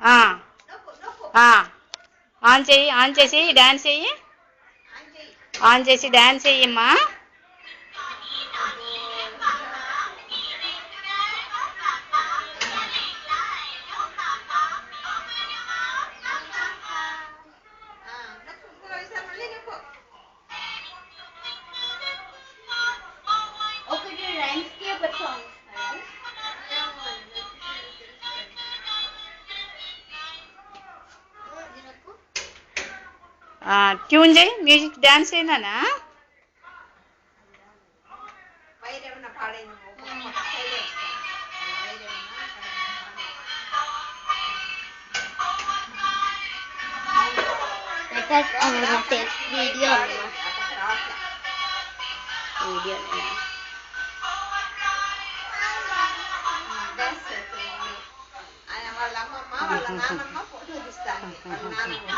ఆ, ఆ. ఆన్ చెయ్యి, ఆన్ చేసి డాన్స్ చెయ్యి, ఆన్ చేసి డాన్స్ చెయ్యమ్మా. ట్యూన్ చేయి, మ్యూజిక్ డాన్స్ చేయనా. వీడియో వాళ్ళ అమ్మమ్మ వాళ్ళ నాన్నమ్మ ఫోటో తీస్తాను వాళ్ళ నాన్నమ్మ